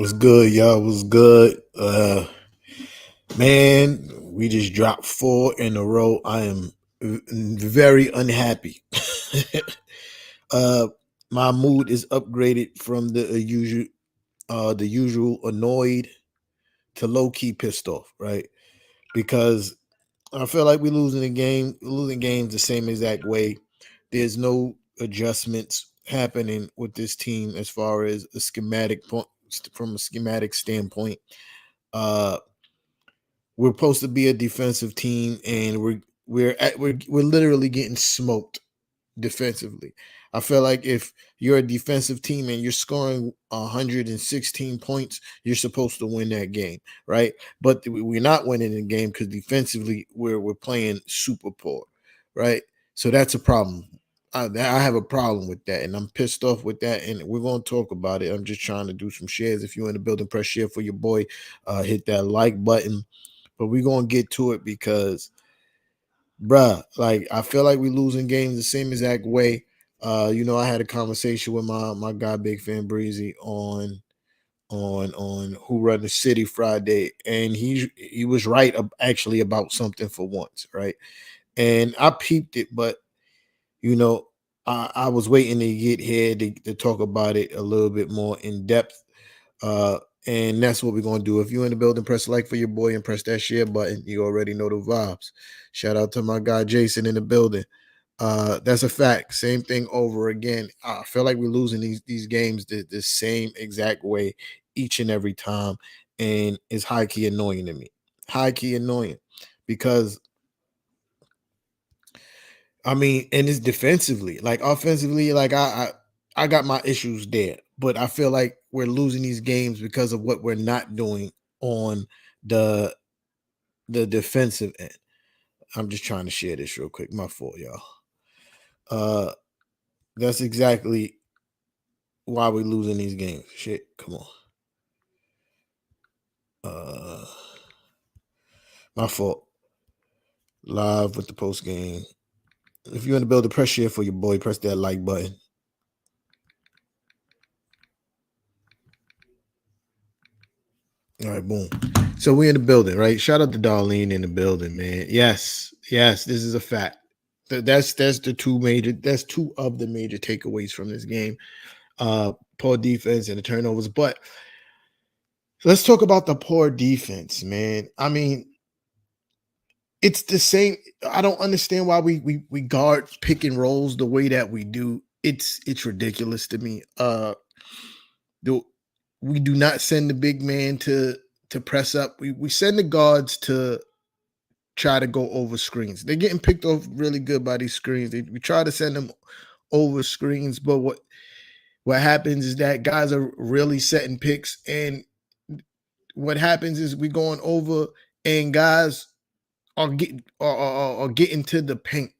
Was good, y'all. Was good. Man, we just dropped 4 in a row. I am very unhappy. uh, my mood is upgraded from the usual annoyed to low key pissed off, right? Because I feel like we're losing games the same exact way. There's no adjustments happening with this team as far as a schematic point from a schematic standpoint. Uh, we're supposed to be a defensive team, and we're literally getting smoked defensively. I feel like if you're a defensive team and you're scoring 116 points, you're supposed to win that game, right? But we're not winning the game because defensively we're playing super poor, right? So that's a problem. I have a problem with that, and I'm pissed off with that. And we're gonna talk about it. I'm just trying to do some shares. If you're in the building, press share for your boy. Hit that like button. But we're gonna get to it because bruh, like I feel like we're losing games the same exact way. I had a conversation with my guy Big Fan Breezy on Who Run the City Friday, and he was right actually about something for once, right? And I peeped it, but you know, I was waiting to get here to talk about it a little bit more in depth. Uh, and that's what we're gonna do. If you're in the building, press like for your boy and press that share button. You already know the vibes. Shout out to my guy Jason in the building. That's a fact. Same thing over again. I feel like we're losing these games the same exact way each and every time, and it's high key annoying to me. High key annoying because I mean, and it's defensively, like offensively, like I got my issues there, but I feel like we're losing these games because of what we're not doing on the the defensive end. I'm just trying to share this real quick. My fault, y'all. Uh, that's exactly why we're losing these games. Shit, come on. Uh, my fault. Live with the post game. If you're in the building, press share for your boy. Press that like button. All right, boom. So we're in the building, right? Shout out to Darlene in the building, man. Yes, this is a fact. That's the two major. That's two of the major takeaways from this game. Poor defense and the turnovers. But let's talk about the poor defense, man. I mean, it's the same. I don't understand why we guard pick and rolls the way that we do. It's ridiculous to me. The we do not send the big man to press up. We send the guards to try to go over screens. They're getting picked off really good by these screens. We try to send them over screens, but what happens is that guys are really setting picks, and what happens is we going over, and guys are getting to the paint,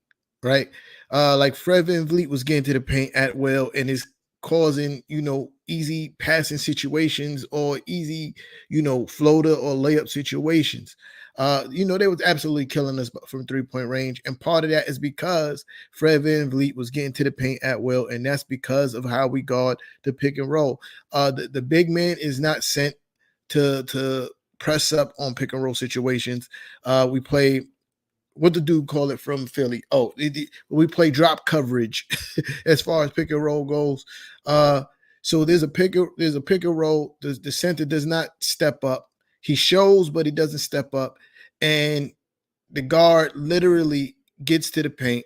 right? Like Fred VanVleet was getting to the paint at will, and is causing easy passing situations or easy floater or layup situations. They was absolutely killing us from 3-point range, and part of that is because Fred VanVleet was getting to the paint at will, and that's because of how we guard the pick and roll. The big man is not sent to press up on pick and roll situations. We play what the dude call it from Philly. Oh, we play drop coverage as far as pick and roll goes. So there's a pick and roll. The center does not step up. He shows, but he doesn't step up, and the guard literally gets to the paint.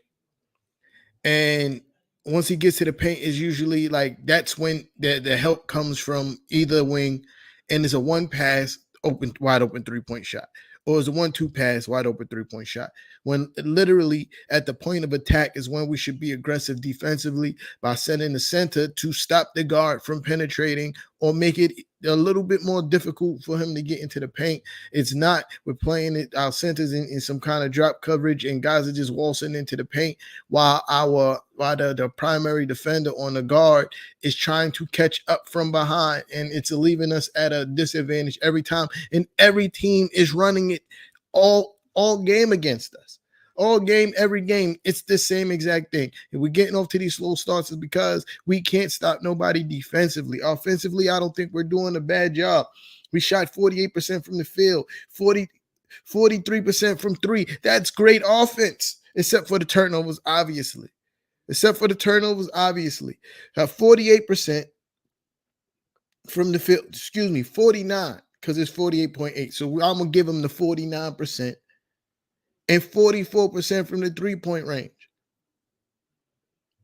And once he gets to the paint, is usually like that's when the help comes from either wing, and it's a one pass wide open 3-point shot, or it's a 1-2 pass wide open 3-point shot. When literally at the point of attack is when we should be aggressive defensively by sending the center to stop the guard from penetrating or make it a little bit more difficult for him to get into the paint. It's not. We're playing it our centers in some kind of drop coverage, and guys are just waltzing into the paint while the primary defender on the guard is trying to catch up from behind, and it's leaving us at a disadvantage every time. And every team is running it all game against us. all game, every game. It's the same exact thing. If we're getting off to these slow starts, it's because we can't stop nobody defensively. Offensively, I don't think we're doing a bad job. We shot 48% from the field, 43% from three. That's great offense, except for the turnovers, obviously. Except for the turnovers, obviously. 48% from the field, 49, because it's 48.8. So I'm going to give them the 49% and 44% from the three-point range.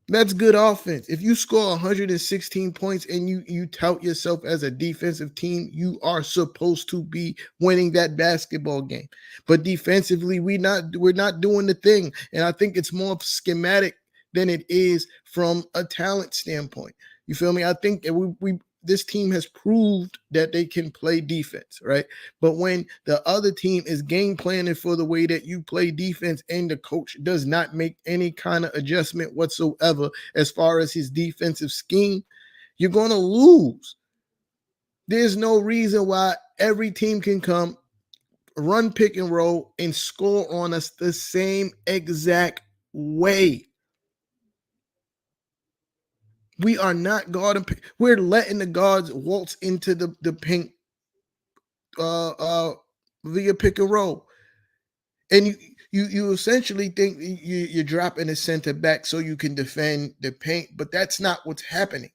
That's good offense. If you score 116 points and you tout yourself as a defensive team, you are supposed to be winning that basketball game. But defensively, we're not doing the thing. And I think it's more schematic than it is from a talent standpoint. You feel me? I think we this team has proved that they can play defense, right? But when the other team is game planning for the way that you play defense and the coach does not make any kind of adjustment whatsoever as far as his defensive scheme, you're going to lose. There's no reason why every team can come, run pick and roll, and score on us the same exact way. We are not guarding. We're letting the guards waltz into the paint via pick and roll. And you essentially think you're dropping a center back so you can defend the paint, but that's not what's happening.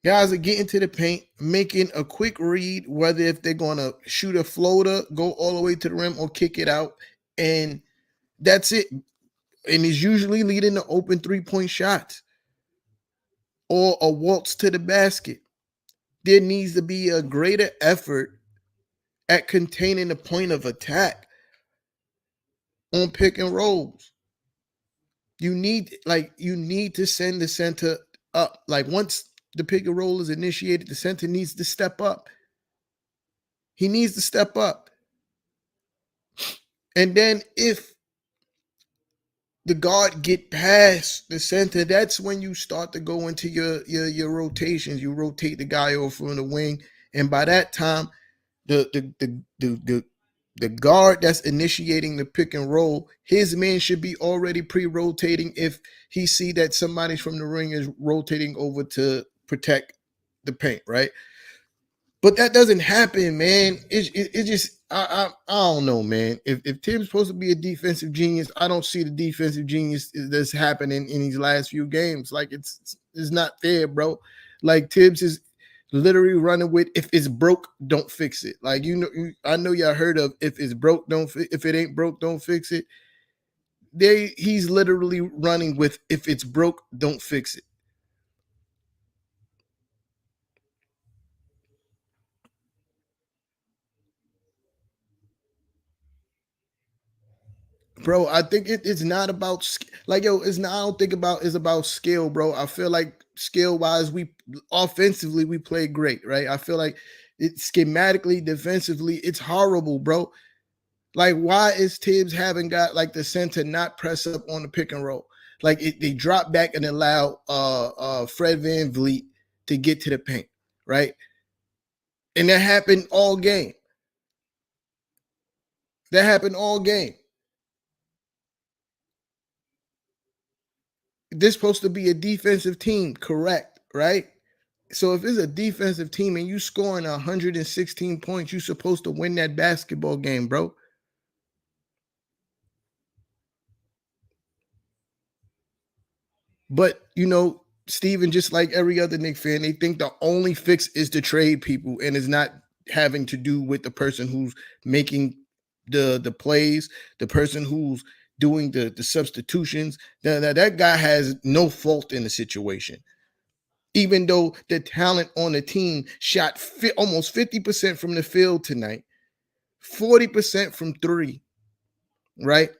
Guys are getting to the paint, making a quick read, whether if they're going to shoot a floater, go all the way to the rim, or kick it out, and that's it. And it's usually leading to open three-point shots or a waltz to the basket. There needs to be a greater effort at containing the point of attack on pick and rolls. You need to send the center up. Like once the pick and roll is initiated, the center needs to step up. He needs to step up. And then if the guard get past the center, that's when you start to go into your rotations. You rotate the guy over from the wing, and by that time, the guard that's initiating the pick and roll, his man should be already pre-rotating if he see that somebody from the ring is rotating over to protect the paint, right? But that doesn't happen, man. It just I don't know, man. If Tim's supposed to be a defensive genius, I don't see the defensive genius that's happening in these last few games. Like it's not fair, bro. Like Tibbs is literally running with if it's broke, don't fix it. Like I know y'all heard of if it's broke, if it ain't broke, don't fix it. He's literally running with if it's broke, don't fix it. Bro, I think it's not about it's not. I don't think it's about skill, bro. I feel like skill wise, we offensively we play great, right? I feel like it schematically, defensively, it's horrible, bro. Like, why is Tibbs having got like the center not press up on the pick and roll? Like they drop back and allow Fred VanVleet to get to the paint, right? And that happened all game. That happened all game. This supposed to be a defensive team, correct, right? So if it's a defensive team and you scoring 116 points, you're supposed to win that basketball game, bro. But Steven, just like every other Knicks fan, they think the only fix is to trade people and it's not having to do with the person who's making the plays, the person who's doing the substitutions. That guy has no fault in the situation. Even though the talent on the team shot almost 50% from the field tonight, 40% from three, right?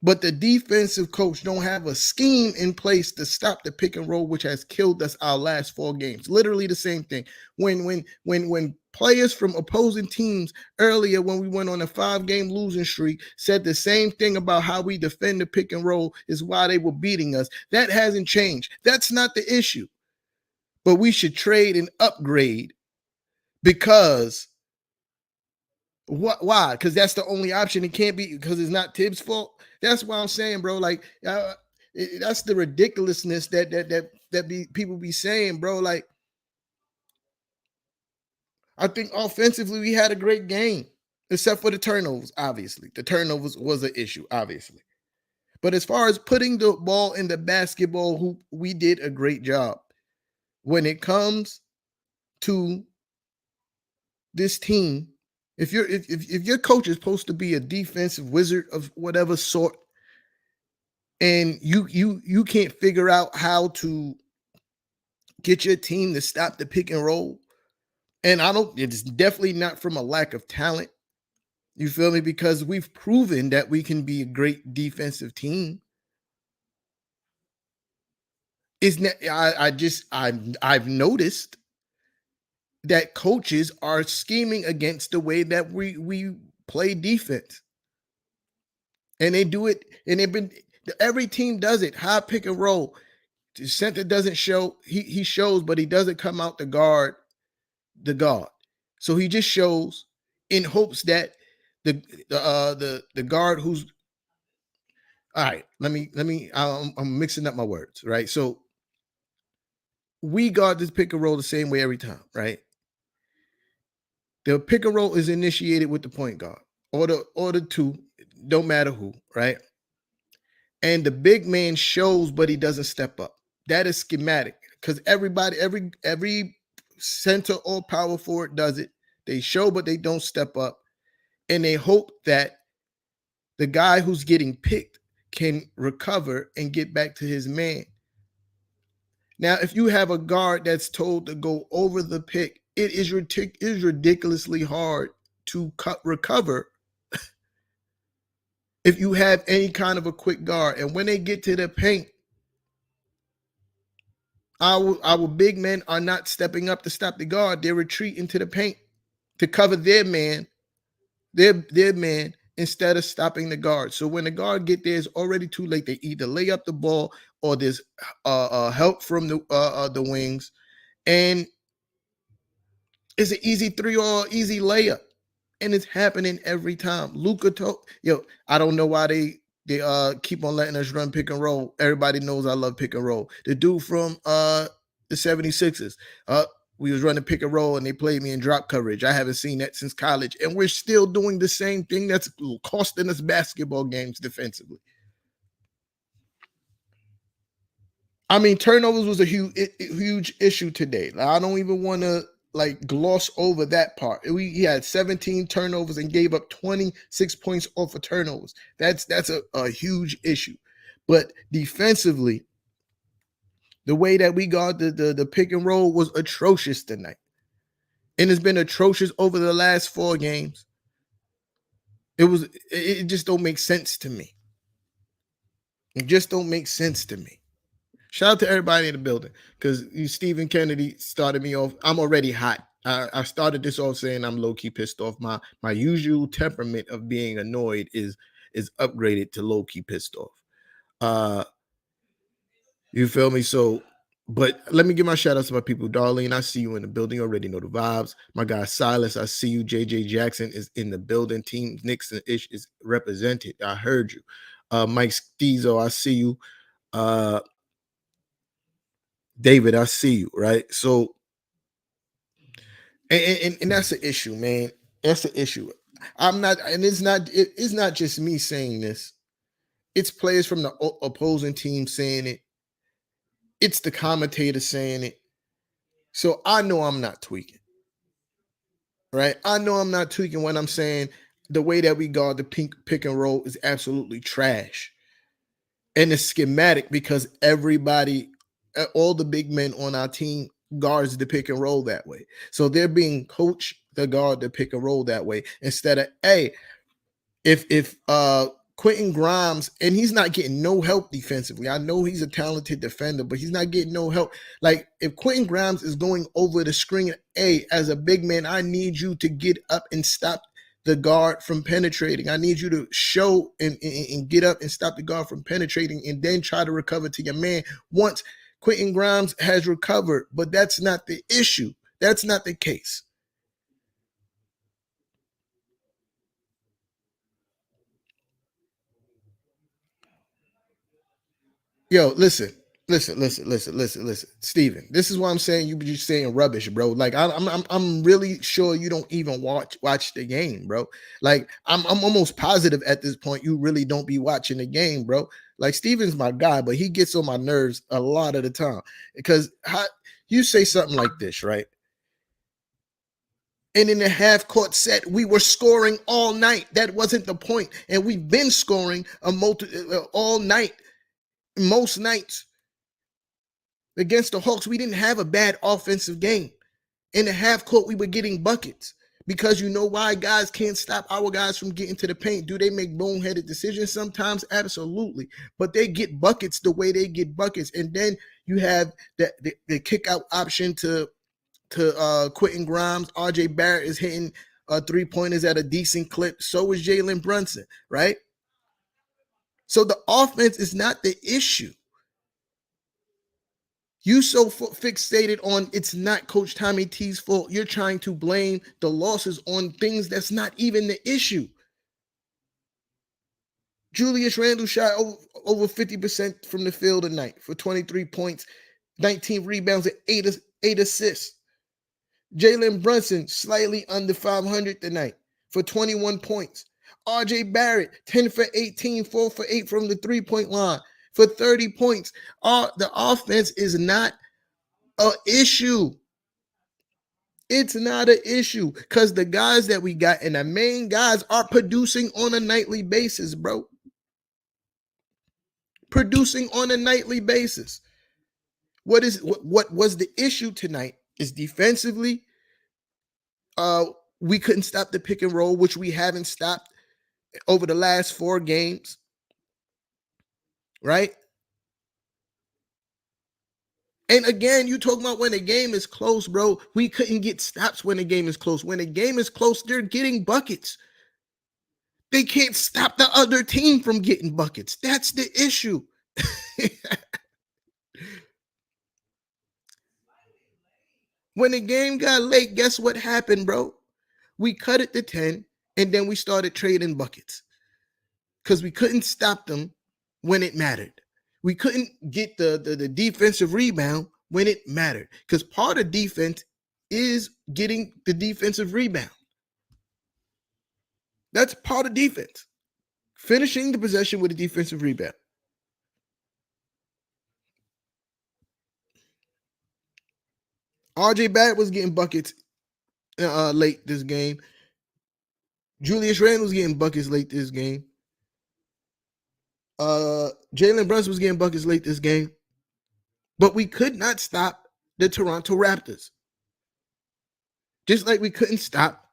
But the defensive coach don't have a scheme in place to stop the pick and roll, which has killed us our last 4 games. Literally the same thing. When players from opposing teams earlier, when we went on a 5-game losing streak, said the same thing about how we defend the pick and roll is why they were beating us. That hasn't changed. That's not the issue. But we should trade and upgrade because What? Why? Because that's the only option. It can't be because it's not Tibbs' fault. That's why I'm saying, bro. Like, that's the ridiculousness that be people be saying, bro. Like, I think offensively we had a great game, except for the turnovers. Obviously, the turnovers was an issue. Obviously, but as far as putting the ball in the basketball hoop, we did a great job. When it comes to this team, if your coach is supposed to be a defensive wizard of whatever sort, and you can't figure out how to get your team to stop the pick and roll, and I don't, it's definitely not from a lack of talent. You feel me? Because we've proven that we can be a great defensive team. Isn't that, I've noticed that coaches are scheming against the way that we play defense. And they do it, and they've been, every team does it. High pick and roll. The center doesn't show, he shows, but he doesn't come out to guard the guard. So he just shows in hopes that the guard who's, all right, I'm mixing up my words, right? So we guard this pick and roll the same way every time, right? The pick and roll is initiated with the point guard or the two, don't matter who, right? And the big man shows, but he doesn't step up. That is schematic because every center or power forward does it. They show, but they don't step up, and they hope that the guy who's getting picked can recover and get back to his man. Now, if you have a guard that's told to go over the pick, it is ridiculously hard to recover if you have any kind of a quick guard. And when they get to the paint, our big men are not stepping up to stop the guard. They're retreating to the paint to cover their man, their man, instead of stopping the guard. So when the guard get there, it's already too late. They either lay up the ball or there's help from the wings, and it's an easy three or easy layup, and it's happening every time. Luka I don't know why they keep on letting us run pick and roll. Everybody knows I love pick and roll. The dude from the 76ers, we was running pick and roll and they played me in drop coverage. I haven't seen that since college, and we're still doing the same thing that's costing us basketball games defensively. I mean, turnovers was a huge issue today. Like, I don't even want to like gloss over that part. He had 17 turnovers and gave up 26 points off of turnovers. That's a huge issue. But defensively, the way that we got the pick and roll was atrocious tonight. And it's been atrocious over the last 4 games. It just don't make sense to me. It just don't make sense to me. Shout out to everybody in the building because Stephen Kennedy started me off. I'm already hot. I started this off saying I'm low key pissed off. My usual temperament of being annoyed is upgraded to low key pissed off. You feel me? So, but let me give my shout outs to my people. Darlene, I see you in the building. You already know the vibes. My guy Silas, I see you. JJ Jackson is in the building. Team Knicks and Ish is represented. I heard you. Mike Stezo, I see you. David, I see you, right? So, and that's the issue, man. That's the issue. I'm not, and it's not just me saying this. It's players from the opposing team saying it. It's the commentator saying it. So I know I'm not tweaking, right? I know I'm not tweaking when I'm saying the way that we guard the pick and roll is absolutely trash. And it's schematic because everybody, all the big men on our team guards the pick and roll that way. So they're being coached to guard the pick and roll that way instead of, hey, if Quentin Grimes, and he's not getting no help defensively. I know he's a talented defender, but he's not getting no help. Like if Quentin Grimes is going over the screen, hey, as a big man, I need you to get up and stop the guard from penetrating. I need you to show and get up and stop the guard from penetrating and then try to recover to your man once Quentin Grimes has recovered. But that's not the issue. That's not the case. Yo, listen, Steven. This is why I'm saying you be just saying rubbish, bro. Like I'm really sure you don't even watch the game, bro. Like I'm almost positive at this point you really don't be watching the game, bro. Like Steven's my guy, but he gets on my nerves a lot of the time because you say something like this, right? And in the half court set, we were scoring all night. That wasn't the point, and we've been scoring all night, most nights. Against the Hawks, we didn't have a bad offensive game. In the half court, we were getting buckets because you know why guys can't stop our guys from getting to the paint. Do they make boneheaded decisions sometimes? Absolutely. But they get buckets the way they get buckets. And then you have the kick out option to Quentin Grimes. RJ Barrett is hitting 3-pointers at a decent clip. So is Jalen Brunson, right? So the offense is not the issue. You so fixated on it's not Coach Tommy T's fault. You're trying to blame the losses on things that's not even the issue. Julius Randle shot over 50% from the field tonight for 23 points, 19 rebounds, and eight assists. Jalen Brunson slightly under 500 tonight for 21 points. RJ Barrett, 10 for 18, 4 for 8 from the three-point line for 30 points. The offense is not an issue. It's not an issue because the guys that we got and the main guys are producing on a nightly basis, bro. Producing on a nightly basis. What was the issue tonight is defensively, we couldn't stop the pick and roll, which we haven't stopped over the last 4 games, right? And again, you talking about when the game is close, bro. We couldn't get stops when the game is close. When the game is close, they're getting buckets. They can't stop the other team from getting buckets. That's the issue. When the game got late, guess what happened, bro? We cut it to 10, and then we started trading buckets because we couldn't stop them when it mattered. We couldn't get the defensive rebound when it mattered because part of defense is getting the defensive rebound. That's part of defense. Finishing the possession with a defensive rebound. RJ Barrett was getting buckets late this game. Julius Randle was getting buckets late this game. Jalen Brunson was getting buckets late this game. But we could not stop the Toronto Raptors. Just like we couldn't stop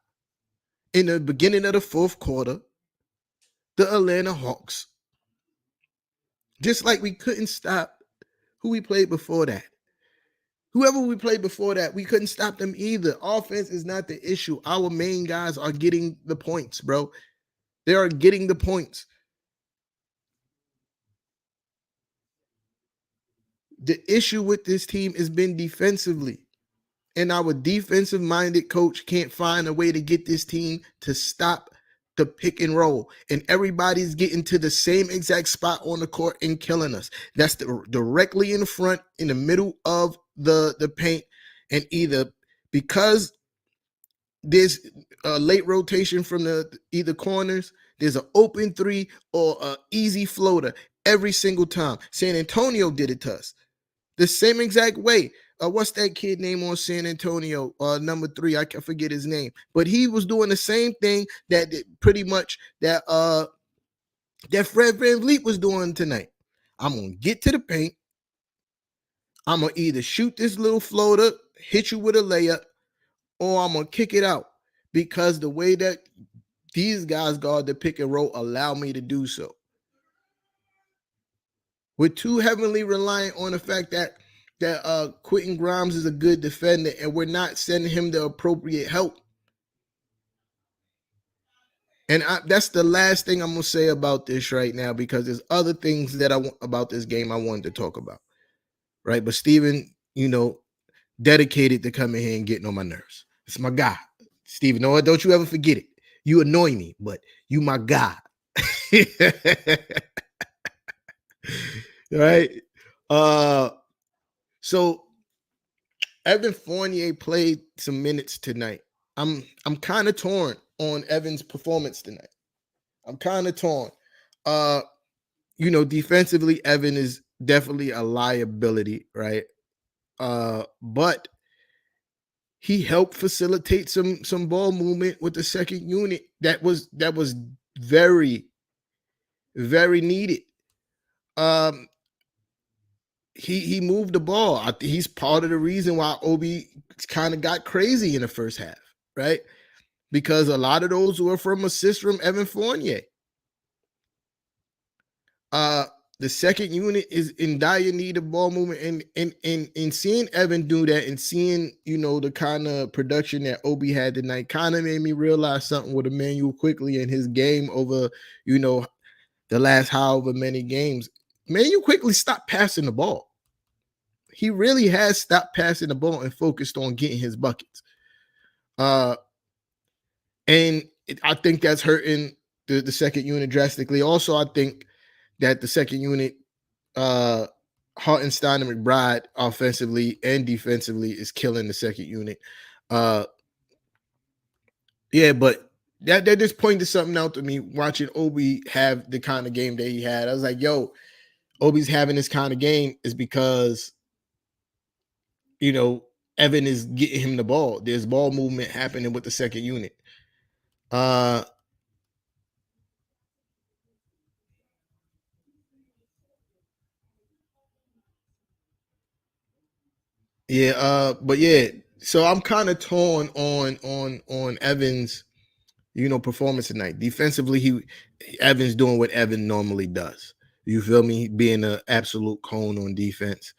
in the beginning of the 4th quarter the Atlanta Hawks. Just like we couldn't stop who we played before that. Whoever we played before that, we couldn't stop them either. Offense is not the issue. Our main guys are getting the points, bro. They are getting the points. The issue with this team has been defensively. And our defensive-minded coach can't find a way to get this team to stop the pick and roll. And everybody's getting to the same exact spot on the court and killing us. That's directly in the front, in the middle of the paint. And either because there's a late rotation from either corners, there's an open 3 or an easy floater every single time. San Antonio did it to us. The same exact way. What's that kid name on San Antonio? Number 3, I can forget his name, but he was doing the same thing that pretty much that Fred VanVleet was doing tonight. I'm gonna get to the paint. I'm gonna either shoot this little floater, hit you with a layup, or I'm gonna kick it out because the way that these guys guard the pick and roll allow me to do so. We're too heavily reliant on the fact that Quentin Grimes is a good defender and we're not sending him the appropriate help. And that's the last thing I'm going to say about this right now because there's other things that I want about this game I wanted to talk about. Right? But Steven, dedicated to coming here and getting on my nerves. It's my guy. Steven, don't you ever forget it. You annoy me, but you my guy. Right? Uh, so Evan Fournier played some minutes tonight. I'm kind of torn on Evan's performance tonight. I'm kind of torn. Uh, defensively, Evan is definitely a liability, right? But he helped facilitate some ball movement with the second unit that was very, very needed. Um, he moved the ball. He's part of the reason why Obi kind of got crazy in the first half, right? Because a lot of those were from assists from Evan Fournier. Uh, the second unit is in dire need of ball movement, and seeing Evan do that, and seeing the kind of production that Obi had tonight, kind of made me realize something with Emmanuel quickly in his game over the last however many games. Emmanuel quickly stopped passing the ball. He really has stopped passing the ball and focused on getting his buckets. I think that's hurting the second unit drastically. Also, I think that the second unit, Hartenstein and McBride, offensively and defensively, is killing the second unit. Yeah, but that just pointed something out to me watching Obi have the kind of game that he had. I was like, yo, Obi's having this kind of game is because Evan is getting him the ball. There's ball movement happening with the second unit. Uh yeah, but yeah, so I'm kind of torn on Evans, performance tonight. Defensively, Evans doing what Evan normally does. You feel me? Being an absolute cone on defense.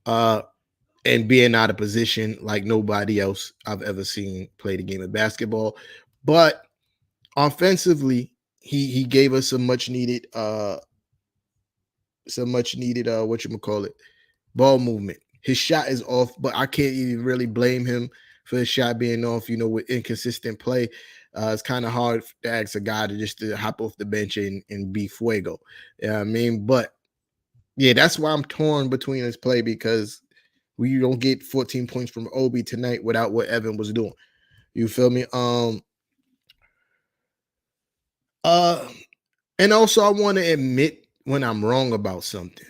And being out of position like nobody else I've ever seen play the game of basketball. But offensively, he gave us some much needed what you call it, ball movement. His shot is off, but I can't even really blame him for his shot being off, with inconsistent play. It's kind of hard to ask a guy to hop off the bench and be fuego. Yeah, I mean, but yeah, that's why I'm torn between his play, because we don't get 14 points from Obi tonight without what Evan was doing. You feel me? Uh and also I want to admit when I'm wrong about something.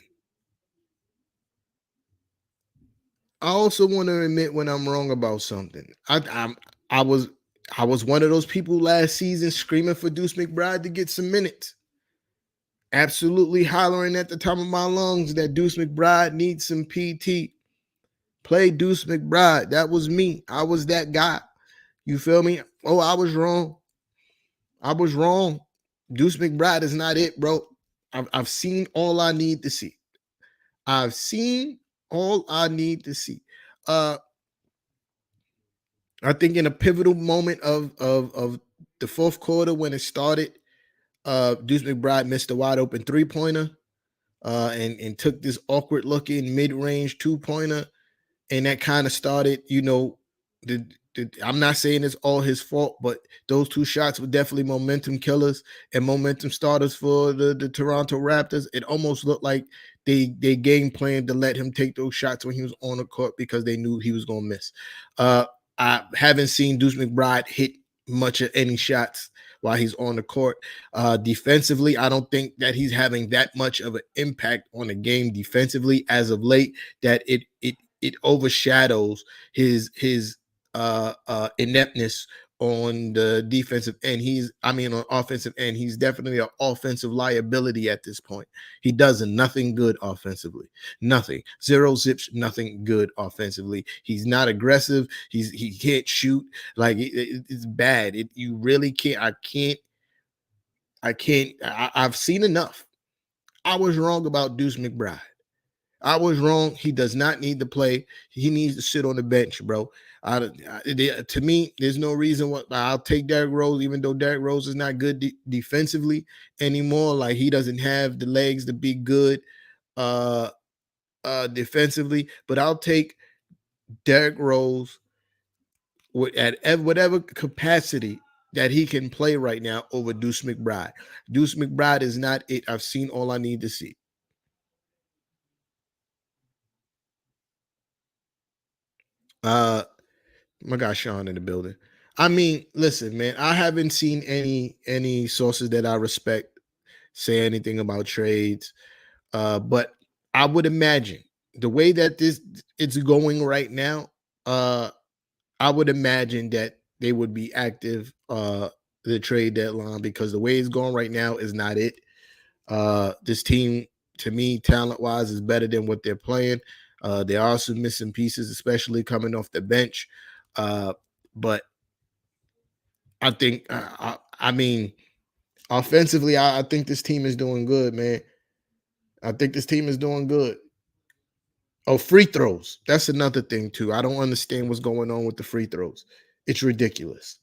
I also want to admit when I'm wrong about something. I was I was one of those people last season screaming for Deuce McBride to get some minutes. Absolutely hollering at the top of my lungs that Deuce McBride needs some PT. Play Deuce McBride. That was me. I was that guy. You feel me? Oh, I was wrong. I was wrong. Deuce McBride is not it, bro. I've seen all I need to see. I've seen all I need to see. Uh, I think in a pivotal moment of the fourth quarter when it started, Deuce McBride missed a wide open 3-pointer, and took this awkward looking mid range 2-pointer, and that kind of started, the, I'm not saying it's all his fault, but those two shots were definitely momentum killers and momentum starters for the Toronto Raptors. It almost looked like they game planned to let him take those shots when he was on the court because they knew he was going to miss. I haven't seen Deuce McBride hit much of any shots while he's on the court. Defensively, I don't think that he's having that much of an impact on the game defensively as of late, that it overshadows his ineptness on the defensive end. On offensive end, he's definitely an offensive liability at this point. He does nothing good offensively. Nothing. Zero zips, nothing good offensively. He's not aggressive. He can't shoot. Like it's bad. You really can't. I can't. I've seen enough. I was wrong about Deuce McBride. I was wrong. He does not need to play. He needs to sit on the bench, bro. To me, there's no reason why I'll take Derrick Rose, even though Derrick Rose is not good defensively anymore. Like, he doesn't have the legs to be good uh defensively. But I'll take Derrick Rose at whatever capacity that he can play right now over Deuce McBride. Deuce McBride is not it. I've seen all I need to see. Uh, my guy Sean in the building. I mean, listen, man, I haven't seen any sources that I respect say anything about trades. But I would imagine the way that this it's going right now, I would imagine that they would be active the trade deadline because the way it's going right now is not it. This team, to me, talent wise, is better than what they're playing. There are some missing pieces, especially coming off the bench. But I think, I mean, offensively, I think this team is doing good, man. I think this team is doing good. Oh, free throws. That's another thing too. I don't understand what's going on with the free throws. It's ridiculous.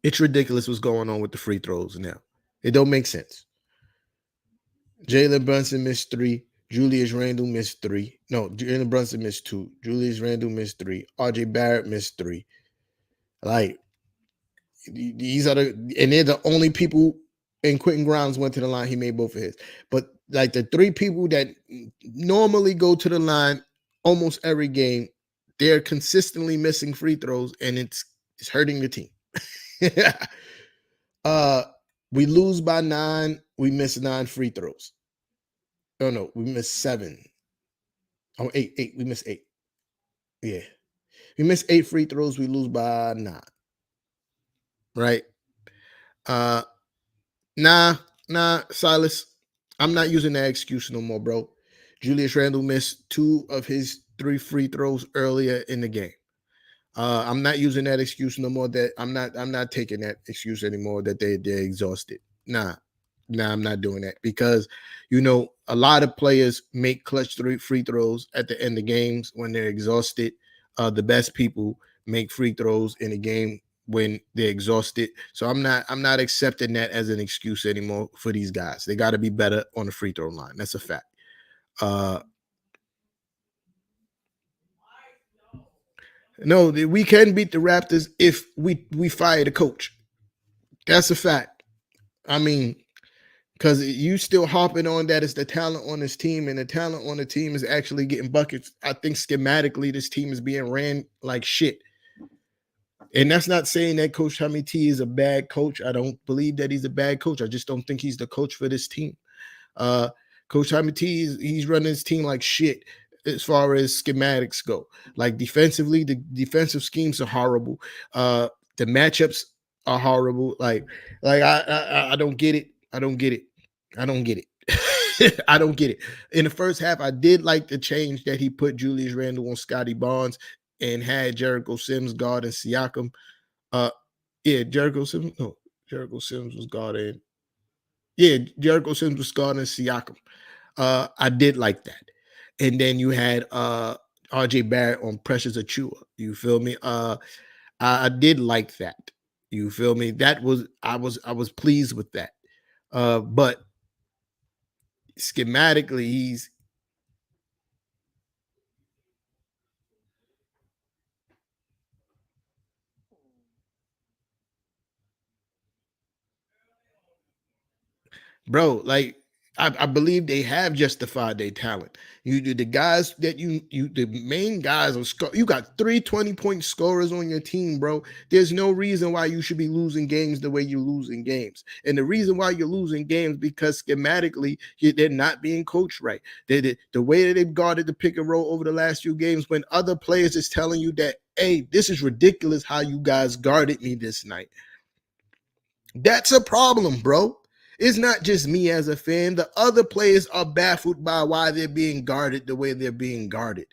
It's ridiculous what's going on with the free throws now. It don't make sense. Jalen Brunson missed 3. Julius Randle missed 3. No, Jalen Brunson missed 2. Julius Randle missed 3. RJ Barrett missed 3. Like, these are the, and they're the only people. And Quentin Grimes went to the line. He made both of his. But like the 3 people that normally go to the line almost every game, they're consistently missing free throws, and it's hurting the team. uh, we lose by 9. We miss 9 free throws. Oh no, we missed 7. Oh, 8, 8. We missed 8. Yeah, we missed 8 free throws. We lose by 9. Right. Uh, Nah, Silas. I'm not using that excuse no more, bro. Julius Randle missed 2 of his 3 free throws earlier in the game. I'm not using that excuse no more. That I'm not taking that excuse anymore that they're exhausted. Nah, I'm not doing that because a lot of players make clutch free throws at the end of games when they're exhausted. The best people make free throws in a game when they're exhausted. So I'm not accepting that as an excuse anymore for these guys. They got to be better on the free throw line. That's a fact. No, we can beat the Raptors if we fire the coach. That's a fact. I mean, because you still harping on that it's the talent on this team, and the talent on the team is actually getting buckets. I think schematically, this team is being ran like shit. And that's not saying that Coach Tommy T is a bad coach. I don't believe that he's a bad coach. I just don't think he's the coach for this team. Uh, Coach Tommy T, he's running his team like shit as far as schematics go. Like defensively, the defensive schemes are horrible. The matchups are horrible. Like I don't get it. I don't get it. I don't get it. I don't get it. In the first half, I did like the change that he put Julius Randle on Scotty Barnes and had Jericho Sims guarding Siakam. Uh, yeah, Jericho Sims. No, Jericho Sims was guarding. Yeah, Jericho Sims was guarding Siakam. I did like that. And then you had RJ Barrett on Precious Achua. You feel me? I did like that. You feel me? That was I was pleased with that. But schematically, he's bro, like I believe they have justified their talent. You do the guys that you the main guys are you got 3 20-point scorers on your team, bro. There's no reason why you should be losing games the way you're losing games. And the reason why you're losing games because schematically they're not being coached right. The way that they've guarded the pick and roll over the last few games when other players is telling you that, hey, this is ridiculous how you guys guarded me this night. That's a problem, bro. It's not just me as a fan. The other players are baffled by why they're being guarded the way they're being guarded.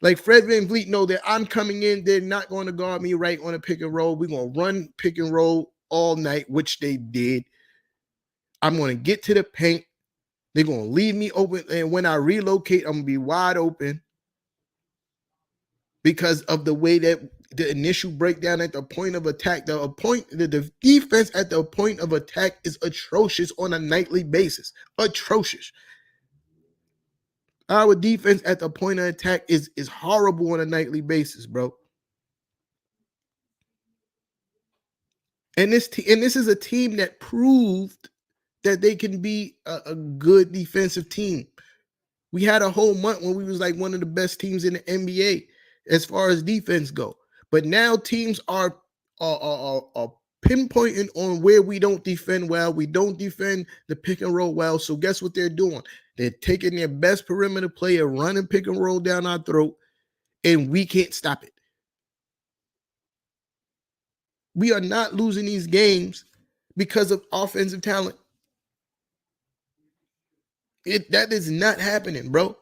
Like Fred VanVleet know that I'm coming in, they're not going to guard me right on a pick and roll. We're going to run pick and roll all night, which they did. I'm going to get to the paint. They're going to leave me open. And when I relocate, I'm going to be wide open because of the way that the initial breakdown at the point of attack, the defense at the point of attack is atrocious on a nightly basis. Atrocious. Our defense at the point of attack is horrible on a nightly basis, bro. And this is a team that proved that they can be a good defensive team. We had a whole month when we was like one of the best teams in the NBA as far as defense go. But now teams are pinpointing on where we don't defend well. We don't defend the pick and roll well. So guess what they're doing? They're taking their best perimeter player, running pick and roll down our throat, and we can't stop it. We are not losing these games because of offensive talent. That is not happening, bro.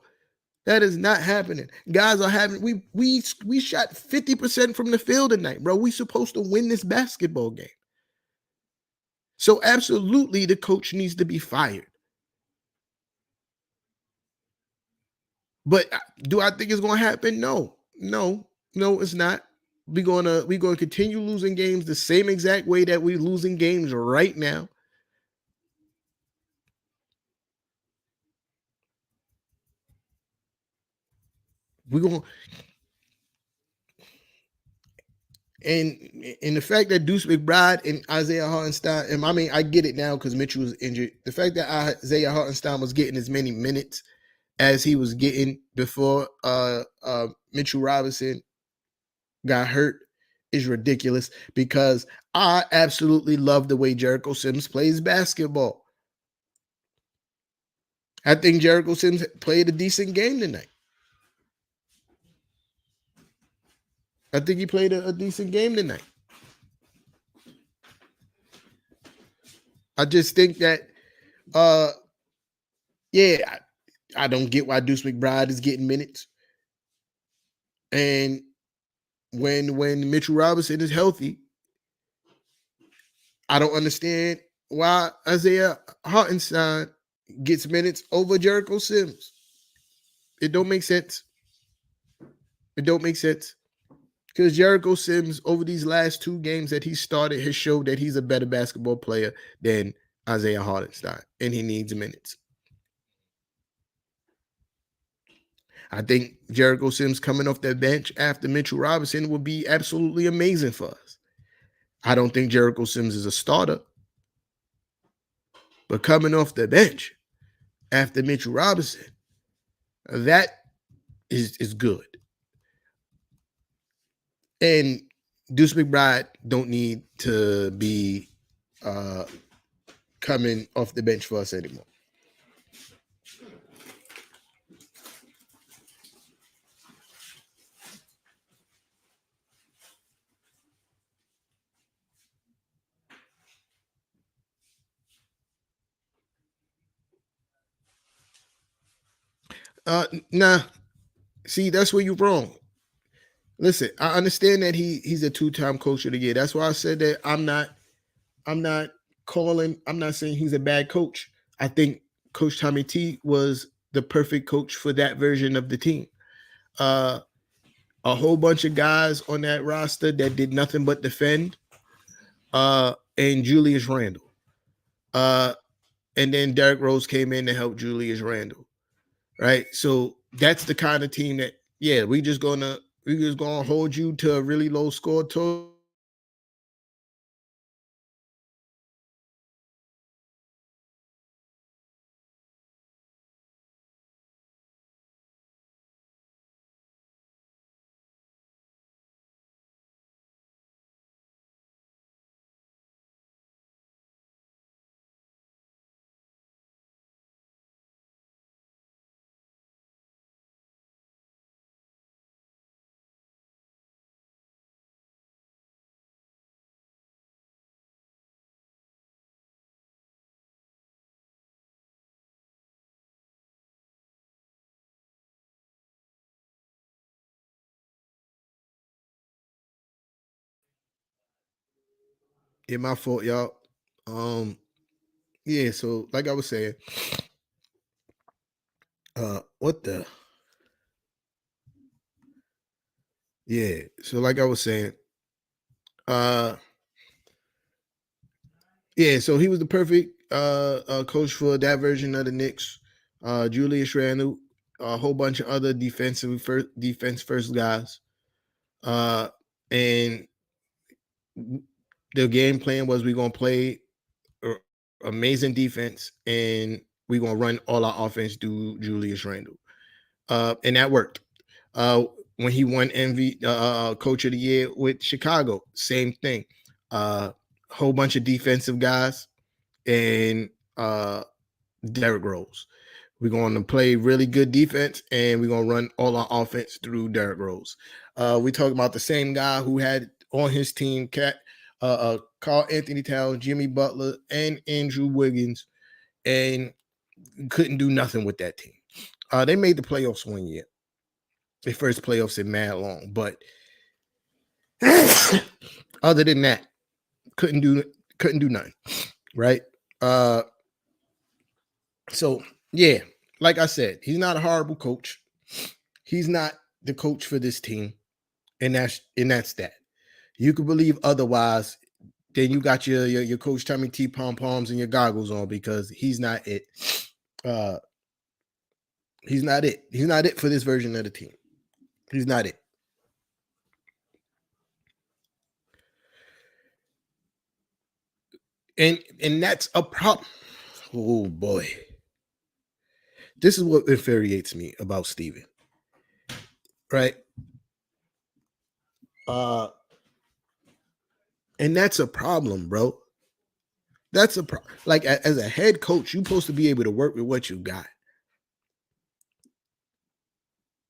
That is not happening. Guys are having we shot 50% from the field tonight, bro. We supposed to win this basketball game. So absolutely the coach needs to be fired. But do I think it's going to happen? No. No, it's not. We're going to continue losing games the same exact way that we're losing games right now. We're going and the fact that Deuce McBride and Isaiah Hartenstein, and I mean, I get it now because Mitchell was injured. The fact that Isaiah Hartenstein was getting as many minutes as he was getting before Mitchell Robinson got hurt is ridiculous because I absolutely love the way Jericho Sims plays basketball. I think Jericho Sims played a decent game tonight. I think he played a decent game tonight. I just think that, yeah, I don't get why Deuce McBride is getting minutes. And when Mitchell Robinson is healthy, I don't understand why Isaiah Hartenstein gets minutes over Jericho Sims. It don't make sense. It don't make sense. Because Jericho Sims, over these last 2 games that he started, has showed that he's a better basketball player than Isaiah Hartenstein, and he needs minutes. I think Jericho Sims coming off that bench after Mitchell Robinson would be absolutely amazing for us. I don't think Jericho Sims is a starter, but coming off the bench after Mitchell Robinson, that is good. And Deuce McBride don't need to be coming off the bench for us anymore. Nah. See, that's where you're wrong. Listen, I understand that he's a 2-time coach of the year. That's why I said that I'm not I'm not saying he's a bad coach. I think Coach Tommy T was the perfect coach for that version of the team. A whole bunch of guys on that roster that did nothing but defend. And Julius Randle. And then Derrick Rose came in to help Julius Randle. Right. So that's the kind of team that, yeah, we just gonna hold you to a really low score total. Yeah, my fault, y'all. Yeah, so like I was saying, what the yeah, so like I was saying, uh yeah, so he was the perfect coach for that version of the Knicks. Julius Randle, a whole bunch of other defense first guys. And the game plan was we gonna play amazing defense and we're gonna run all our offense through Julius Randle. And that worked. Uh, when he won Coach of the Year with Chicago, same thing. Whole bunch of defensive guys and Derrick Rose. We're going to play really good defense, and we're going to run all our offense through Derrick Rose. We talk about the same guy who had on his team, Carl Anthony Towns, Jimmy Butler, and Andrew Wiggins, and couldn't do nothing with that team. They made the playoffs one year. Their first playoffs in mad long, but other than that, couldn't do nothing, right? So yeah, like I said, he's not a horrible coach. He's not the coach for this team, and that's that. You could believe otherwise, then you got your coach Tommy T pom poms and your goggles on, because he's not it. He's not it. He's not it for this version of the team. He's not it. And that's a problem. Oh boy. This is what infuriates me about Steven. Right? And that's a problem, bro. That's a problem. Like, as a head coach, you're supposed to be able to work with what you got.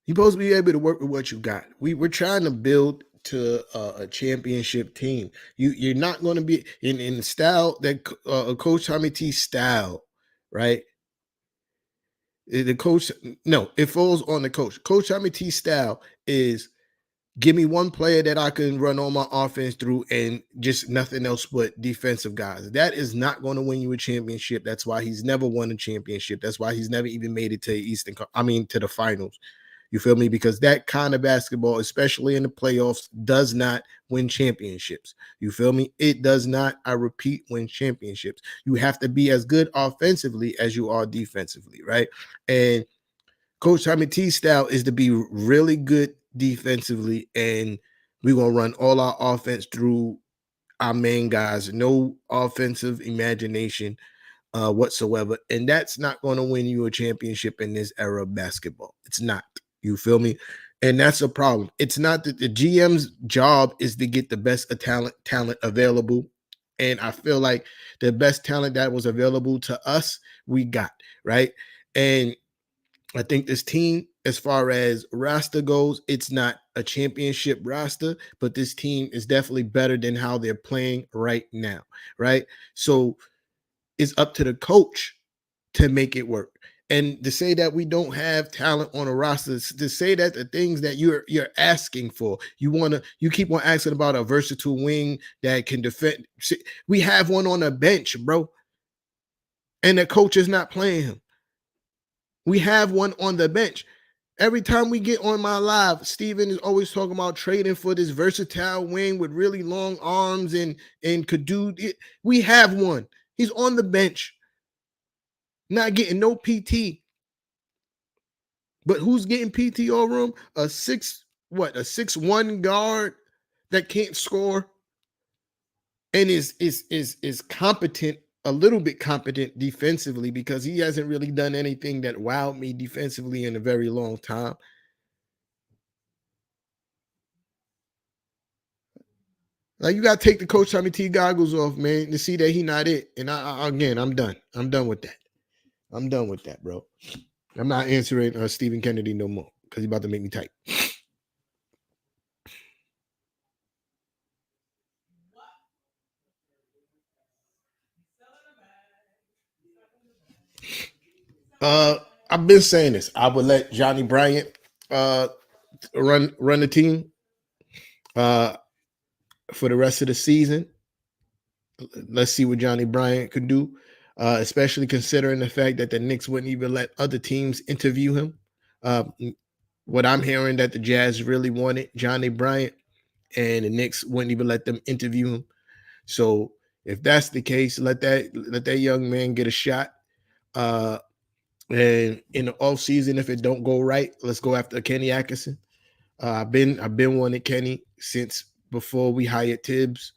You're supposed to be able to work with what you got. We're trying to build to a championship team. You're not going to be in the style that Coach Tommy T style, right? The coach, no, it falls on the coach. Coach Tommy T style is give me one player that I can run all my offense through and just nothing else but defensive guys. That is not going to win you a championship. That's why he's never won a championship. That's why he's never even made it to the finals. You feel me? Because that kind of basketball, especially in the playoffs, does not win championships. You feel me? It does not, I repeat, win championships. You have to be as good offensively as you are defensively, right? And Coach Tommy T style is to be really good defensively, and we're going to run all our offense through our main guys. No offensive imagination whatsoever. And that's not going to win you a championship in this era of basketball. It's not. You feel me? And that's a problem. It's not that the GM's job is to get the best talent available. And I feel like the best talent that was available to us, we got, right? And I think this team, as far as roster goes, it's not a championship roster, but this team is definitely better than how they're playing right now, right? So it's up to the coach to make it work. And to say that we don't have talent on a roster, to say that the things that you're asking for, you keep on asking about a versatile wing that can defend. We have one on the bench, bro, and the coach is not playing him. We have one on the bench. Every time we get on my live, Steven is always talking about trading for this versatile wing with really long arms and could do it. We have one. He's on the bench, not getting no PT. But who's getting PT all room? A 6'1" guard that can't score and is competent, a little bit competent defensively, because he hasn't really done anything that wowed me defensively in a very long time. Like, you got to take the Coach Tommy T goggles off, man, to see that he not it. And again, I'm done. I'm done with that. I'm done with that, bro. I'm not answering Stephen Kennedy no more because he's about to make me type. I've been saying this. I would let Johnny Bryant run the team for the rest of the season. Let's see what Johnny Bryant could do, especially considering the fact that the Knicks wouldn't even let other teams interview him. What I'm hearing, that the Jazz really wanted Johnny Bryant, and the Knicks wouldn't even let them interview him. So if that's the case, let that young man get a shot. And in the offseason, if it don't go right, let's go after Kenny Atkinson. I've been wanting Kenny since before we hired Tibbs.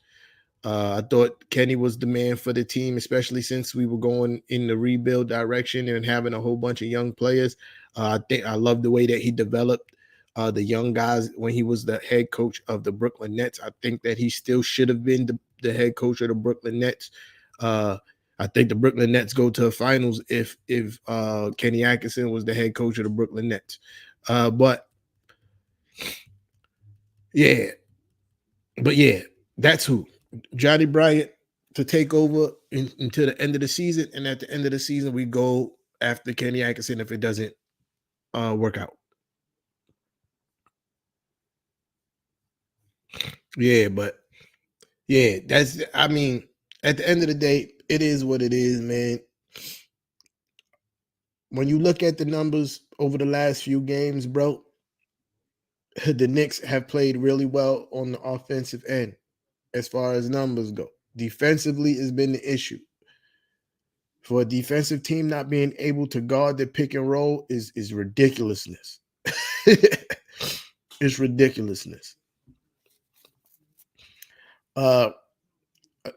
I thought Kenny was the man for the team, especially since we were going in the rebuild direction and having a whole bunch of young players. I think I love the way that he developed the young guys when he was the head coach of the Brooklyn Nets. I think that he still should have been the head coach of the Brooklyn Nets. Uh, I think the Brooklyn Nets go to the finals if Kenny Atkinson was the head coach of the Brooklyn Nets. But yeah, but yeah, that's who Johnny Bryant to take over until the end of the season, and at the end of the season, we go after Kenny Atkinson if it doesn't work out. Yeah, but yeah, that's I mean, at the end of the day, it is what it is, man. When you look at the numbers over the last few games, bro, the Knicks have played really well on the offensive end as far as numbers go. Defensively has been the issue. For a defensive team not being able to guard the pick and roll is ridiculousness. It's ridiculousness. Uh,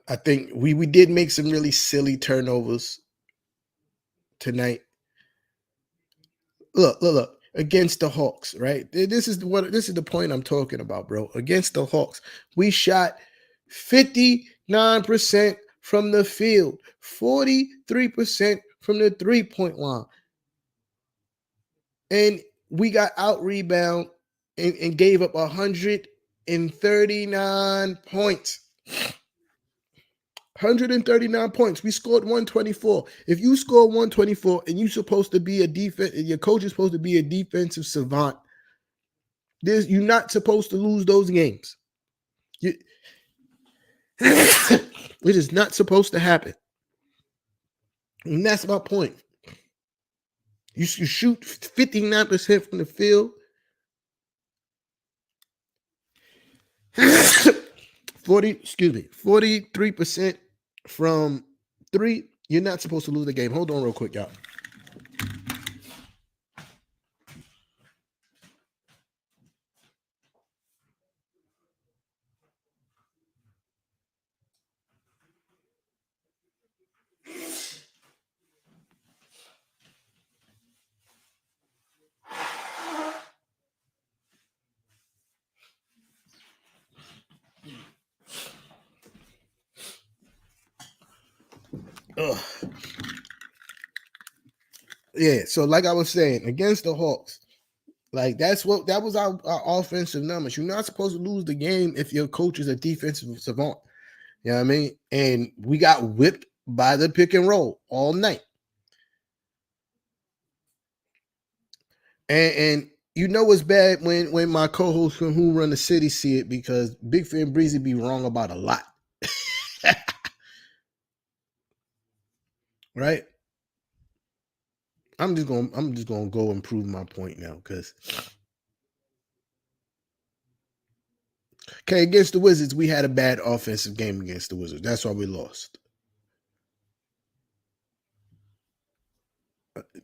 I think we did make some really silly turnovers tonight. Look against the Hawks, right? This is the point I'm talking about, bro. Against the Hawks, we shot 59% from the field, 43% from the 3-point line. And we got out rebound and gave up 139 points. 139 points. We scored 124. If you score 124 and you're supposed to be a defense, your coach is supposed to be a defensive savant, you're not supposed to lose those games. It is not supposed to happen. And that's my point. You shoot 59% from the field. 43% from 3. You're not supposed to lose the game. Hold on real quick, y'all. Ugh. Yeah, so like I was saying, against the Hawks, like that was our offensive numbers. You're not supposed to lose the game if your coach is a defensive savant. You know what I mean? And we got whipped by the pick and roll all night. And you know it's bad when my co-host from Who Run the City see it because Big Fan Breezy be wrong about a lot. Right? I'm just gonna go and prove my point now because okay, against the Wizards, we had a bad offensive game against the Wizards. That's why we lost.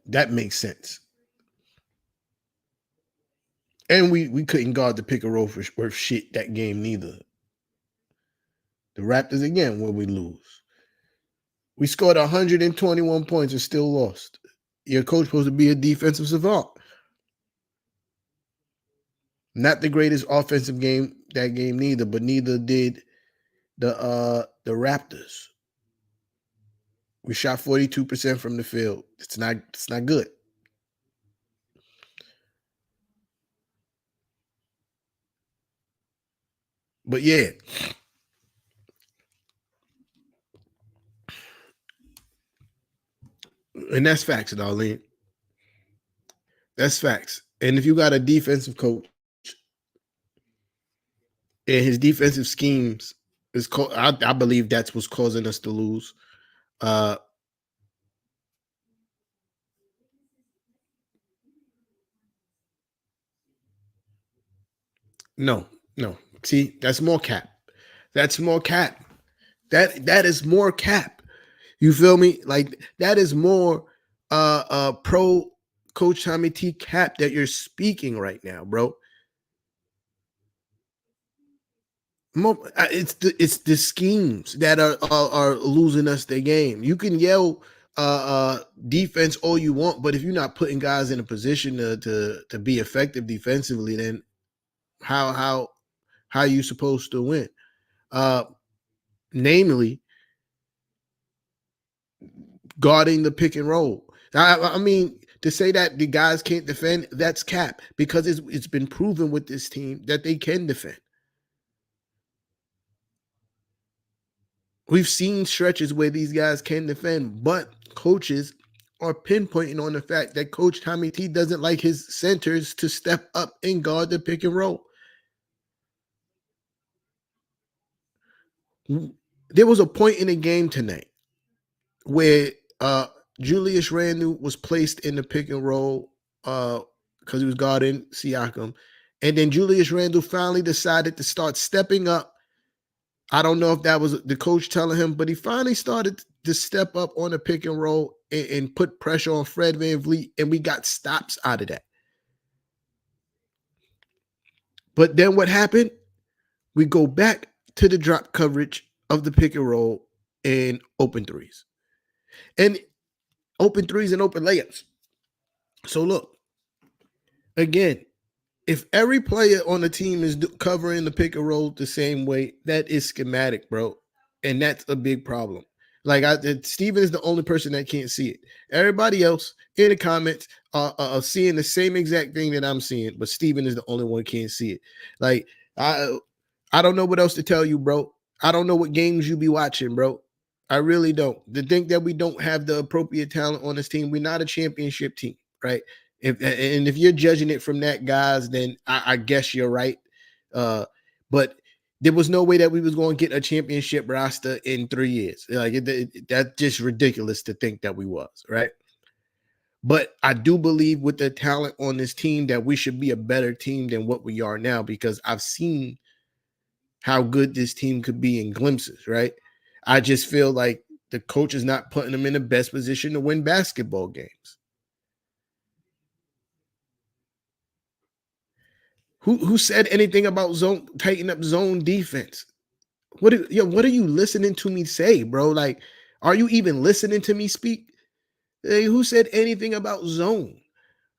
That makes sense. And we couldn't guard the pick and roll for worth shit that game neither. The Raptors again where we lose. We scored 121 points and still lost. Your coach supposed to be a defensive savant. Not the greatest offensive game that game neither, but neither did the Raptors. We shot 42% from the field. It's not good. But yeah. And that's facts, Darlene. That's facts. And if you got a defensive coach and his defensive schemes I believe that's what's causing us to lose. Uh no, no. See, that's more cap. That's more cap. That is more cap. You feel me? Like that is more pro Coach Tommy T cap that you're speaking right now, bro. It's the schemes that are losing us the game. You can yell defense all you want, but if you're not putting guys in a position to be effective defensively, then how are you supposed to win? Uh, Namely, guarding the pick and roll. I mean, to say that the guys can't defend, that's cap because it's been proven with this team that they can defend. We've seen stretches where these guys can defend, but coaches are pinpointing on the fact that Coach Tommy T doesn't like his centers to step up and guard the pick and roll. There was a point in the game tonight where Julius Randle was placed in the pick and roll because he was guarding Siakam. And then Julius Randle finally decided to start stepping up. I don't know if that was the coach telling him, but he finally started to step up on the pick and roll and put pressure on Fred VanVleet, and we got stops out of that. But then what happened? We go back to the drop coverage of the pick and roll and open threes. And open threes and open layups. So look, again, if every player on the team is covering the pick and roll the same way, that is schematic, bro. And that's a big problem. Like Steven is the only person that can't see it. Everybody else in the comments are seeing the same exact thing that I'm seeing, but Steven is the only one who can't see it. Like I don't know what else to tell you, bro. I don't know what games you be watching, bro. I really don't. To think that we don't have the appropriate talent on this team, we're not a championship team, right? If you're judging it from that, guys, then I guess you're right. But there was no way that we was going to get a championship roster in 3 years. Like that's just ridiculous to think that we was, right? But I do believe with the talent on this team that we should be a better team than what we are now because I've seen how good this team could be in glimpses, right? I just feel like the coach is not putting them in the best position to win basketball games. Who said anything about zone tighten up zone defense? What are you listening to me say, bro? Like, are you even listening to me speak? Hey, who said anything about zone?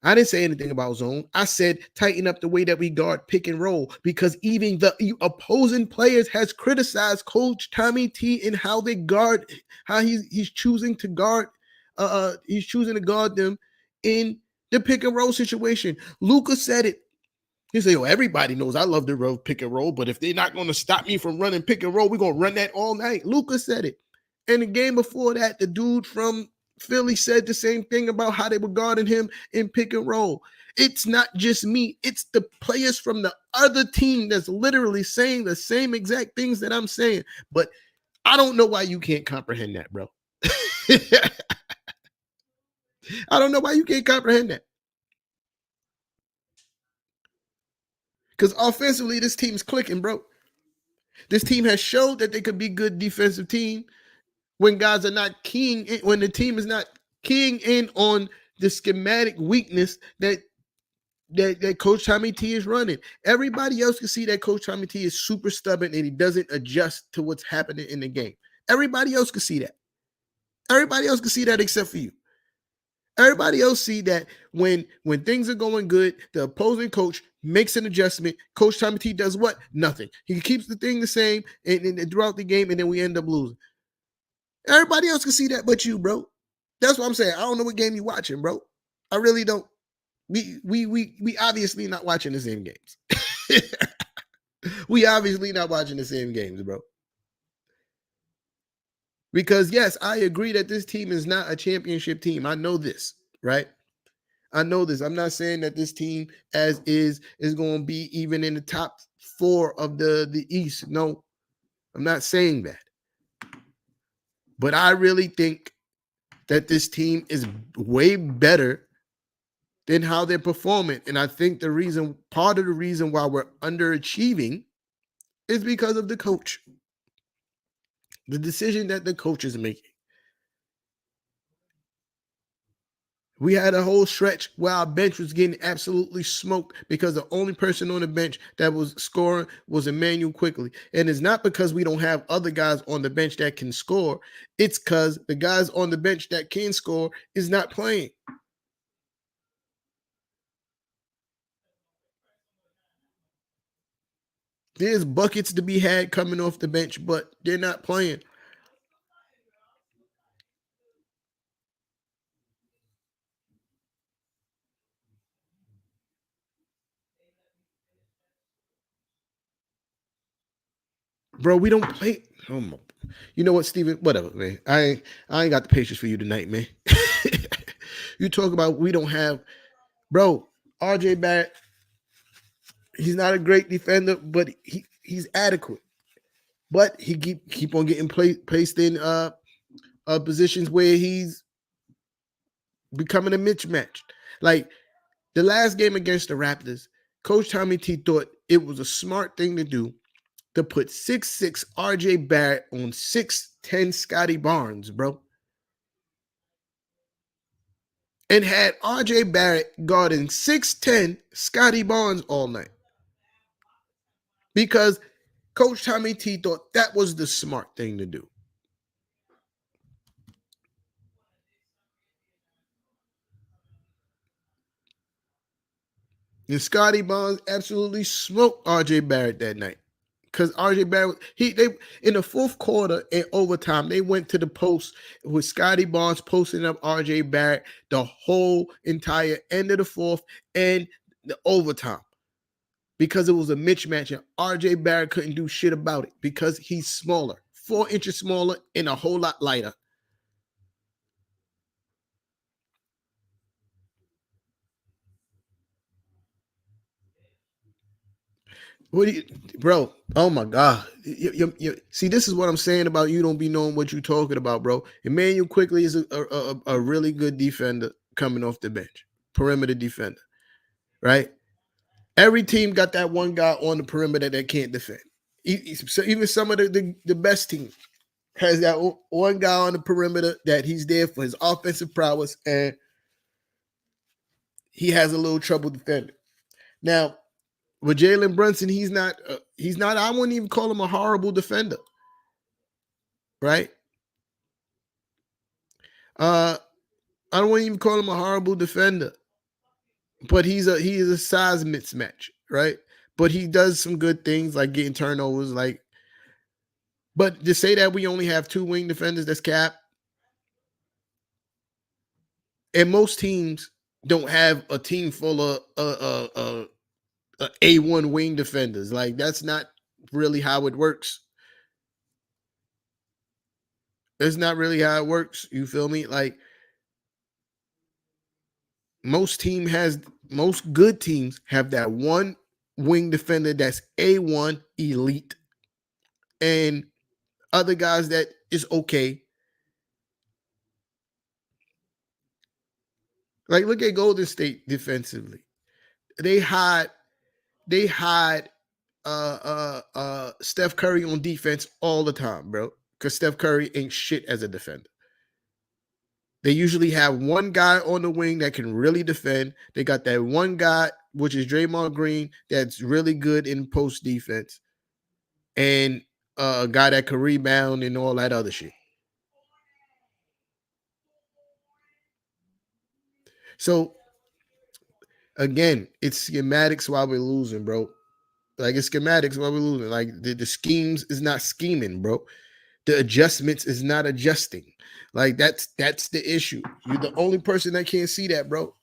I didn't say anything about zone. I said tighten up the way that we guard pick and roll because even the opposing players has criticized Coach Tommy T and how they guard, how he's choosing to guard, he's choosing to guard them in the pick and roll situation. Luka said it. He said, "Oh, everybody knows I love the roll pick and roll, but if they're not going to stop me from running pick and roll, we're going to run that all night." Luka said it. And the game before that, the dude from Philly said the same thing about how they were guarding him in pick and roll. It's not just me. It's the players from the other team that's literally saying the same exact things that I'm saying. But I don't know why you can't comprehend that, bro. I don't know why you can't comprehend that. Because offensively, this team's clicking, bro. This team has showed that they could be good defensive team when guys are not keying in, when the team is not keying in on the schematic weakness that Coach Tommy T is running. Everybody else can see that Coach Tommy T is super stubborn and he doesn't adjust to what's happening in the game. Everybody else can see that. Everybody else can see that except for you. Everybody else see that when things are going good, the opposing coach makes an adjustment. Coach Tommy T does what? Nothing. He keeps the thing the same and throughout the game, and then we end up losing. Everybody else can see that but you, bro. That's what I'm saying. I don't know what game you're watching, bro. I really don't. We obviously not watching the same games. We obviously not watching the same games, bro. Because yes, I agree that this team is not a championship team. I know this, right? I know this. I'm not saying that this team as is going to be even in the top 4 of the East. No, I'm not saying that. But I really think that this team is way better than how they're performing. And I think part of the reason why we're underachieving is because of the coach. The decision that the coach is making. We had a whole stretch where our bench was getting absolutely smoked because the only person on the bench that was scoring was Emmanuel Quickly. And it's not because we don't have other guys on the bench that can score. It's because the guys on the bench that can score is not playing. There's buckets to be had coming off the bench, but they're not playing. Bro, we don't play. Oh my, you know what, Steven? Whatever, man. I ain't got the patience for you tonight, man. You talk about we don't have, bro. RJ Barrett, he's not a great defender, but he's adequate. But he keep on getting placed in positions where he's becoming a mismatch. Like the last game against the Raptors, Coach Tommy T thought it was a smart thing to do to put 6'6" RJ Barrett on 6'10" Scotty Barnes, bro. And had RJ Barrett guarding 6'10" Scotty Barnes all night. Because Coach Tommy T thought that was the smart thing to do. And Scotty Barnes absolutely smoked RJ Barrett that night. Because RJ Barrett, they in the fourth quarter and overtime, they went to the post with Scotty Barnes posting up RJ Barrett the whole entire end of the fourth and the overtime. Because it was a mismatch and RJ Barrett couldn't do shit about it because he's smaller, 4 inches smaller and a whole lot lighter. What do you, bro? Oh my God! See, this is what I'm saying about you don't be knowing what you're talking about, bro. Emmanuel Quickly is a really good defender coming off the bench, perimeter defender, right? Every team got that one guy on the perimeter that can't defend. So even some of the best teams has that one guy on the perimeter that he's there for his offensive prowess, and he has a little trouble defending. Now, with Jalen Brunson, he's not. I wouldn't even call him a horrible defender, right? Uh, I don't even call him a horrible defender, but he is a size mismatch, right? But he does some good things like getting turnovers, like. But to say that we only have 2 wing defenders, that's cap. And most teams don't have a team full of A1 wing defenders. Like that's not really how it works. That's not really how it works. You feel me? Like most good teams have that one wing defender that's A1 elite and other guys that is okay. Like look at Golden State defensively. They hide they hide Steph Curry on defense all the time, bro. Because Steph Curry ain't shit as a defender. They usually have one guy on the wing that can really defend. They got that one guy, which is Draymond Green, that's really good in post defense, and a guy that can rebound and all that other shit. So again, it's schematics while we're losing, bro. Like it's schematics while we're losing. Like the schemes is not scheming, bro. The adjustments is not adjusting. Like that's the issue. You're the only person that can't see that, bro.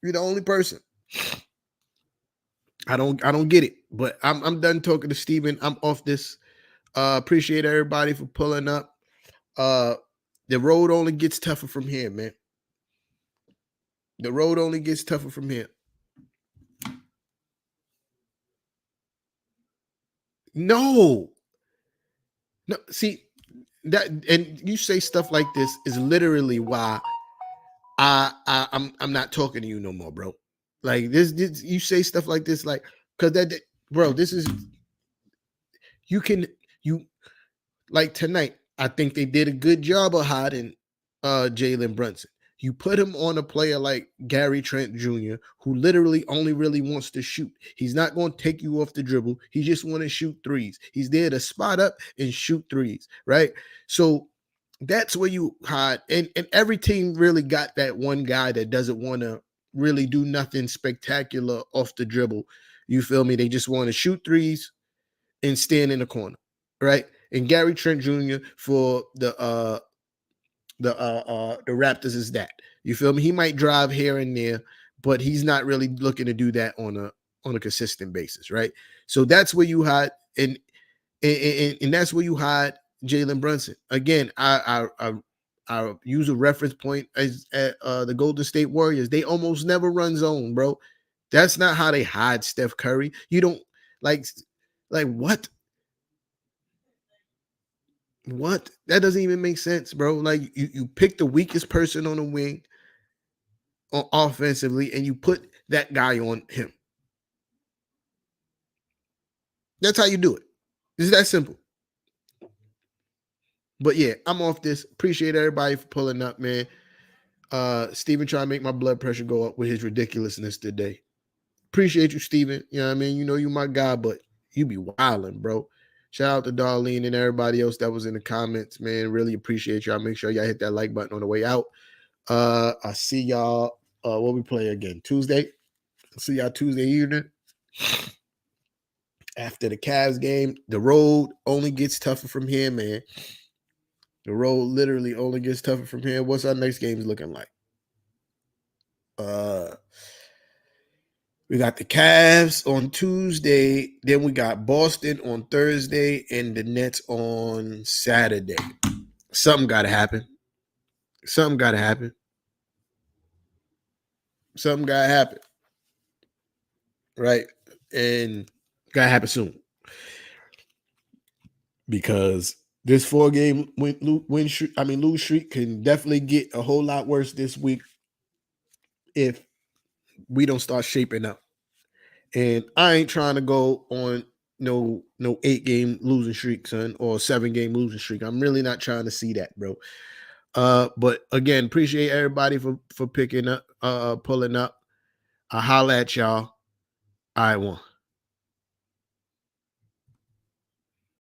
You're the only person. I don't get it. But I'm done talking to Steven. I'm off this. Appreciate everybody for pulling up. Uh the road only gets tougher from here, man. The road only gets tougher from here. No. No, see that and you say stuff like this is literally why I'm not talking to you no more, bro. Like this you say stuff like this, like because bro, this is you can you like tonight. I think they did a good job of hiding Jalen Brunson. You put him on a player like Gary Trent Jr., who literally only really wants to shoot. He's not going to take you off the dribble. He just want to shoot threes. He's there to spot up and shoot threes, right? So that's where you hide. And every team really got that one guy that doesn't want to really do nothing spectacular off the dribble. You feel me? They just want to shoot threes and stand in the corner, right? And Gary Trent Jr. for the Raptors is that. You feel me? He might drive here and there, but he's not really looking to do that on a consistent basis, right? So that's where you hide, and that's where you hide Jalen Brunson. Again, I use a reference point as the Golden State Warriors. They almost never run zone, bro. That's not how they hide Steph Curry. You don't like what? What? That doesn't even make sense, bro. Like you pick the weakest person on the wing offensively and you put that guy on him. That's how you do it. It's that simple. But yeah, I'm off this. Appreciate everybody for pulling up, man. Steven trying to make my blood pressure go up with his ridiculousness today. Appreciate you, Steven. You know what I mean? You know you my guy, but you be wilding, bro. Shout out to Darlene and everybody else that was in the comments, man. Really appreciate y'all. Make sure y'all hit that like button on the way out. I see y'all. What we play again? Tuesday. See y'all Tuesday evening. After the Cavs game, the road only gets tougher from here, man. The road literally only gets tougher from here. What's our next game looking like? We got the Cavs on Tuesday. Then we got Boston on Thursday and the Nets on Saturday. Something got to happen. Something got to happen. Something got to happen. Right? And got to happen soon. Because this 4-game lose streak can definitely get a whole lot worse this week if we don't start shaping up. And I ain't trying to go on no 8-game losing streak, son, or 7-game losing streak. I'm really not trying to see that, bro. But again, appreciate everybody for picking up, pulling up. I holla at y'all. I won.